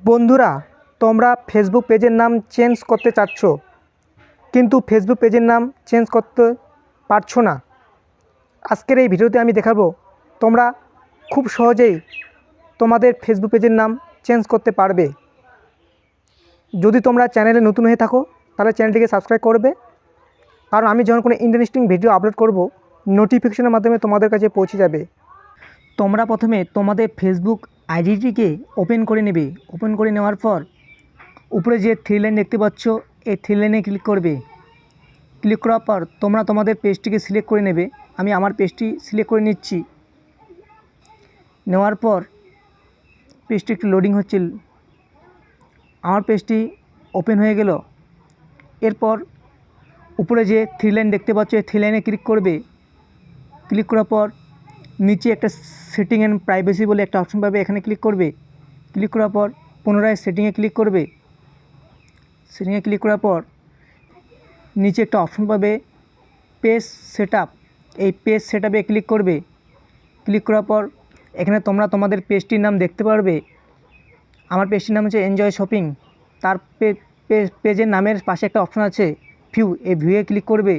বন্ধুরা, তোমরা ফেসবুক পেজের নাম চেঞ্জ করতে চাচ্ছ, কিন্তু ফেসবুক পেজের নাম চেঞ্জ করতে পারছো না। আজকের এই ভিডিওতে আমি দেখাবো তোমরা খুব সহজেই তোমাদের ফেসবুক পেজের নাম চেঞ্জ করতে পারবে। যদি তোমরা চ্যানেলে নতুন হয়ে থাকো তাহলে চ্যানেলটিকে সাবস্ক্রাইব করবে, কারণ আমি যখন কোনো ইন্টারেস্টিং ভিডিও আপলোড করব নোটিফিকেশনের মাধ্যমে তোমাদের কাছে পৌঁছে যাবে। তোমরা প্রথমে তোমাদের ফেসবুক আইডিটিকে ওপেন করে নেবে। ওপেন করে নেওয়ার পর উপরে যে থ্রি লাইন দেখতে পাচ্ছ, এই থ্রি লাইনে ক্লিক করবে। ক্লিক করার পর তোমরা তোমাদের পেজটিকে সিলেক্ট করে নেবে। আমি আমার পেজটি সিলেক্ট করে নিচ্ছি। নেওয়ার পর পেজটি একটু লোডিং হচ্ছে। আমার পেজটি ওপেন হয়ে গেল। এরপর উপরে যে থ্রি লাইন দেখতে পাচ্ছ, এই থ্রি লাইনে ক্লিক করবে। ক্লিক করার পর নিচে একটা সেটিং অ্যান্ড প্রাইভেসি বলে একটা অপশন পাবে, এখানে ক্লিক করবে। ক্লিক করার পর পুনরায় সেটিংয়ে ক্লিক করবে। সেটিংয়ে ক্লিক করার পর নিচে একটা অপশন পাবে পেজ সেটআপ, এই পেজ সেটআপে ক্লিক করবে। ক্লিক করার পর এখানে তোমরা তোমাদের পেজটির নাম দেখতে পারবে। আমার পেজটির নাম হচ্ছে এনজয় শপিং। তার পেজের নামের পাশে একটা অপশন আছে ভিউ, এই ভিউয়ে ক্লিক করবে।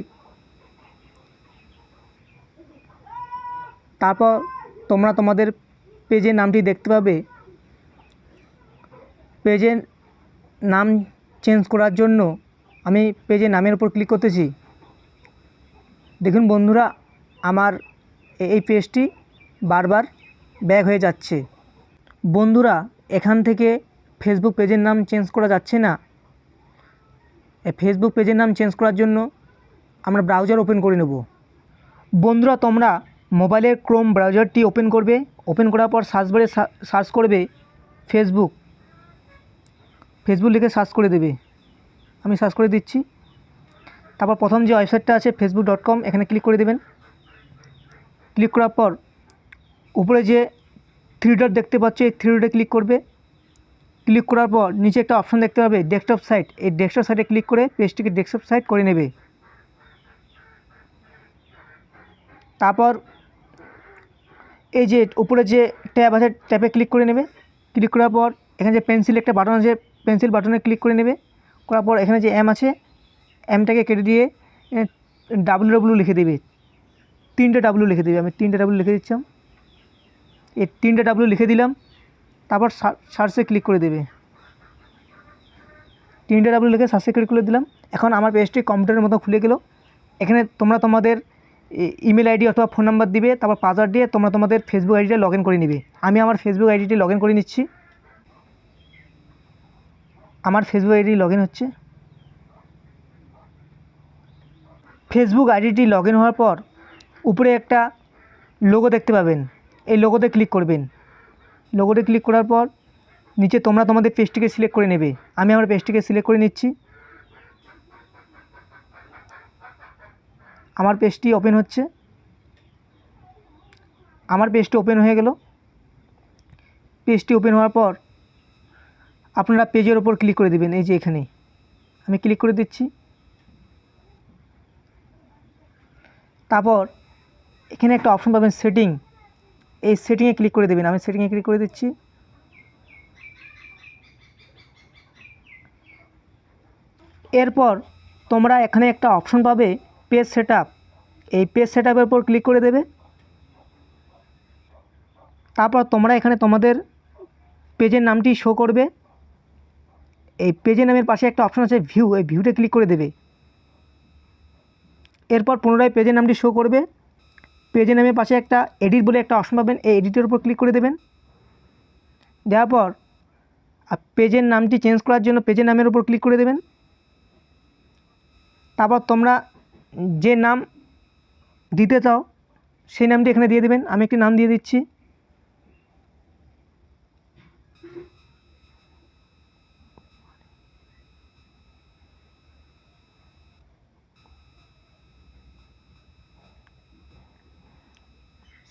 তারপর তোমরা তোমাদের পেজের নামটি দেখতে পাবে। পেজের নাম চেঞ্জ করার জন্য আমি পেজের নামের উপর ক্লিক করতেছি। দেখুন বন্ধুরা, আমার এই পেজটি বারবার ব্যাক হয়ে যাচ্ছে। বন্ধুরা, এখান থেকে ফেসবুক পেজের নাম চেঞ্জ করা যাচ্ছে না। ফেসবুক পেজের নাম চেঞ্জ করার জন্য আমরা ব্রাউজার ওপেন করে নেব। বন্ধুরা, তোমরা মোবাইলের ক্রোম ব্রাউজারটি ওপেন করবে। ওপেন করার পর সার্চ বারে সার্চ করবে ফেসবুক লিখে সার্চ করে দেবে। আমি সার্চ করে দিচ্ছি। তারপর প্রথম যে ওয়েবসাইটটা আছে facebook.com, এখানে ক্লিক করে দেবেন। ক্লিক করার পর উপরে যে থ্রি ডট দেখতে পাচ্ছ, এই থ্রি ডটে ক্লিক করবে। ক্লিক করার পর নিচে একটা অপশন দেখতে পাবে ডেস্কটপ সাইট, এই ডেস্কটপ সাইটে ক্লিক করে পেজটিকে ডেস্কটপ সাইট করে নেবে। তারপর এই যে উপরে যে ট্যাব আছে, ট্যাবে ক্লিক করে নেবে। ক্লিক করার পর এখানে যে পেন্সিল একটা বাটন আছে, পেন্সিল বাটনে ক্লিক করে নেবে। করার পর এখানে যে এম আছে, এমটাকে কেটে দিয়ে ডাব্লিউ লিখে দেবে। 3টে ডাব্লিউ লিখে দেবে। আমি 3টে ডাব্লিউ লিখে দিচ্ছি। এই 3টে ডাব্লিউ লিখে দিলাম। তারপর সার্চে ক্লিক করে দেবে। 3টে ডাব্লিউ লিখে সার্চে ক্লিক করে দিলাম। এখন আমার পেজটি কম্পিউটারের মতো খুলে গেল। এখানে তোমরা তোমাদের ইমেল আইডি অথবা ফোন নাম্বার দিবে, তারপর পাসওয়ার্ড দিয়ে তোমরা তোমাদের ফেসবুক আইডিটা লগ ইন করে নেবে। আমি আমার ফেসবুক আইডিটি লগ ইন করে নিচ্ছি। আমার ফেসবুক আইডি লগ ইন হচ্ছে। ফেসবুক আইডিটি লগ ইন হওয়ার পর উপরে একটা লোগো দেখতে পাবেন, এই লোগোতে ক্লিক করবেন। লোগোতে ক্লিক করার পর নিচে তোমরা তোমাদের পেজটিকে সিলেক্ট করে নেবে। আমি আমার পেজটিকে সিলেক্ট করে নিচ্ছি। আমার পেজটি ওপেন হচ্ছে। আমার পেজটি ওপেন হয়ে গেল। পেজটি ওপেন হওয়ার পর আপনারা পেজের ওপর ক্লিক করে দেবেন। এই যে এখানে আমি ক্লিক করে দিচ্ছি। তারপর এখানে একটা অপশন পাবেন সেটিং, এই সেটিংয়ে ক্লিক করে দেবেন। আমি সেটিংয়ে ক্লিক করে দিচ্ছি। এরপর তোমরা এখানে একটা অপশন পাবে পেজ সেটআপ, এই পেজ সেটআপের উপর ক্লিক করে দেবে। তারপর তোমরা এখানে তোমাদের পেজের নামটি শো করবে। এই পেজের নামের পাশে একটা অপশন আছে ভিউ, এই ভিউতে ক্লিক করে দেবে। এরপর পুনরায় পেজের নামটি শো করবে। পেজের নামের পাশে একটা এডিট বলে একটা অপশন পাবেন, এই এডিটের উপর ক্লিক করে দেবেন। দেওয়ার পর পেজের নামটি চেঞ্জ করার জন্য পেজের নামের উপর ক্লিক করে দেবেন। তারপর তোমরা যে নাম দিতে চাও সেই নামটি এখানে দিয়ে দেবেন। আমি একটি নাম দিয়ে দিচ্ছি।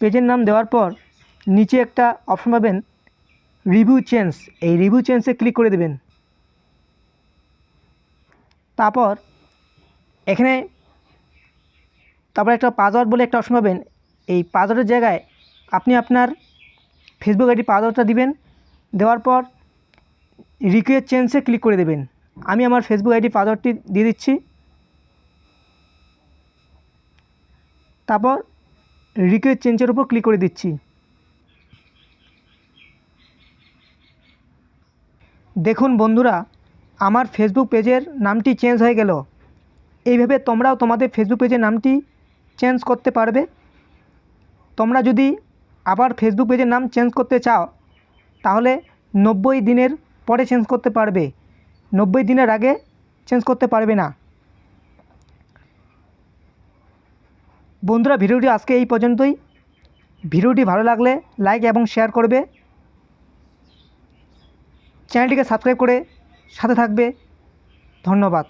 পেজের নাম দেওয়ার পর নিচে একটা অপশন পাবেন রিভিউ চেঞ্জ, এই রিভিউ চেঞ্জে ক্লিক করে দেবেন। তারপর এখানে একটা পাসওয়ার্ড বলে একটা অপশন পাবেন, এই পাসওয়ার্ডের জায়গায় আপনি আপনার ফেসবুক আইডি পাসওয়ার্ডটা দিবেন। দেওয়ার পর রিকোয়েস্ট চেঞ্জে ক্লিক করে দেবেন। আমি আমার ফেসবুক আইডি পাসওয়ার্ডটি দিয়ে দিচ্ছি, তারপর রিকোয়েস্ট চেঞ্জের উপর ক্লিক করে দিচ্ছি। দেখুন বন্ধুরা, আমার ফেসবুক পেজের নামটি চেঞ্জ হয়ে গেল। এইভাবে তোমরাও তোমাদের ফেসবুক পেজের নামটি চেঞ্জ করতে পারবে। তোমরা যদি আবার ফেসবুক পেজের নাম চেঞ্জ করতে চাও তাহলে 90 দিনের পরে চেঞ্জ করতে পারবে, 90 দিনের আগে চেঞ্জ করতে পারবে না। বন্ধুরা, ভিডিওটি আজকে এই পর্যন্তই। ভিডিওটি ভালো লাগলে লাইক এবং শেয়ার করবে, চ্যানেলটিকে সাবস্ক্রাইব করে সাথে থাকবে। ধন্যবাদ।